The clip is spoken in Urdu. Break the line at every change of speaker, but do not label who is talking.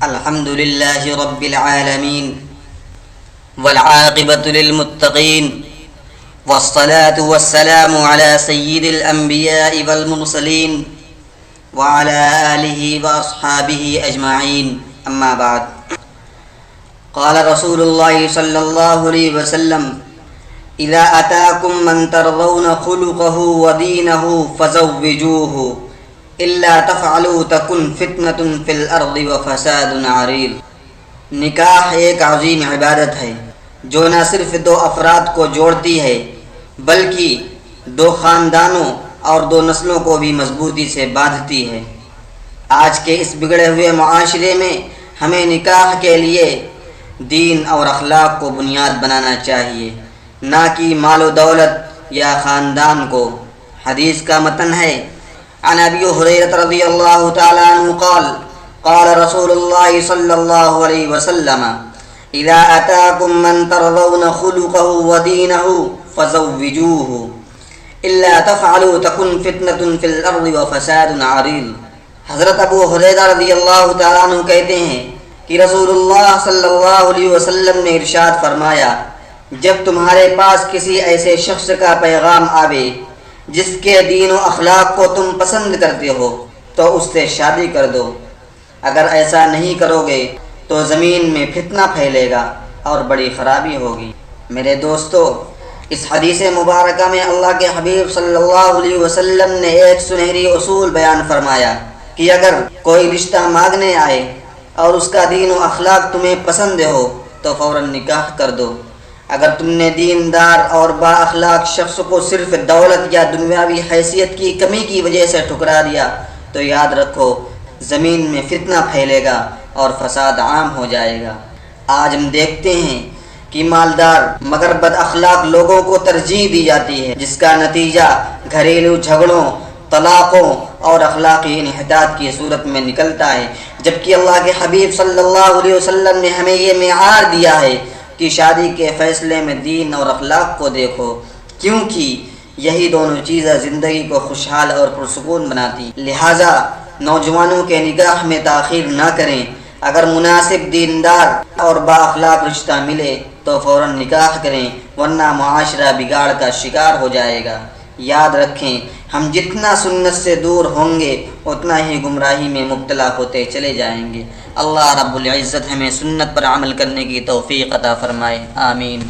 الحمد لله رب العالمين والعاقبة للمتقين والصلاة والسلام على سيد الأنبياء والمرسلين وعلى آله وأصحابه أجمعين أما بعد قال رسول الله صلى الله عليه وسلم إذا أتاكم من ترضون خلقه ودينه فزوجوه إلا تفعلوا تكن فتنة في الأرض وفساد عريض۔ نکاح ایک عظیم عبادت ہے جو نہ صرف دو افراد کو جوڑتی ہے بلکہ دو خاندانوں اور دو نسلوں کو بھی مضبوطی سے باندھتی ہے۔ آج کے اس بگڑے ہوئے معاشرے میں ہمیں نکاح کے لیے دین اور اخلاق کو بنیاد بنانا چاہیے، نہ کہ مال و دولت یا خاندان کو۔ حدیث کا متن ہے عن ابی ہریرہ رضی اللہ تعالی عنہ قال قال رسول اللہ صلی اللہ علیہ وسلم اذا اتاکم من ترضون خلقه ودینه فزوجوه الا تفعلوا تكن فتنة في الارض وفساد عريض۔ حضرت ابو ہریرہ رضی اللہ تعالی عنہ کہتے ہیں کہ رسول اللہ صلی اللہ علیہ وسلم نے ارشاد فرمایا، جب تمہارے پاس کسی ایسے شخص کا پیغام آوے جس کے دین و اخلاق کو تم پسند کرتے ہو تو اس سے شادی کر دو، اگر ایسا نہیں کرو گے تو زمین میں فتنہ پھیلے گا اور بڑی خرابی ہوگی۔ میرے دوستو، اس حدیث مبارکہ میں اللہ کے حبیب صلی اللہ علیہ وسلم نے ایک سنہری اصول بیان فرمایا کہ اگر کوئی رشتہ مانگنے آئے اور اس کا دین و اخلاق تمہیں پسند ہو تو فوراً نکاح کر دو۔ اگر تم نے دیندار اور با اخلاق شخص کو صرف دولت یا دنیاوی حیثیت کی کمی کی وجہ سے ٹھکرا دیا تو یاد رکھو زمین میں فتنہ پھیلے گا اور فساد عام ہو جائے گا۔ آج ہم دیکھتے ہیں کہ مالدار مگر بد اخلاق لوگوں کو ترجیح دی جاتی ہے، جس کا نتیجہ گھریلو جھگڑوں، طلاقوں اور اخلاقی انحطاط کی صورت میں نکلتا ہے، جبکہ اللہ کے حبیب صلی اللہ علیہ وسلم نے ہمیں یہ معیار دیا ہے کہ شادی کے فیصلے میں دین اور اخلاق کو دیکھو، کیونکہ یہی دونوں چیزیں زندگی کو خوشحال اور پرسکون بناتی۔ لہٰذا نوجوانوں کے نکاح میں تاخیر نہ کریں، اگر مناسب دیندار اور با اخلاق رشتہ ملے تو فوراً نکاح کریں، ورنہ معاشرہ بگاڑ کا شکار ہو جائے گا۔ یاد رکھیں، ہم جتنا سنت سے دور ہوں گے اتنا ہی گمراہی میں مبتلا ہوتے چلے جائیں گے۔ اللہ رب العزت ہمیں سنت پر عمل کرنے کی توفیق عطا فرمائے، آمین۔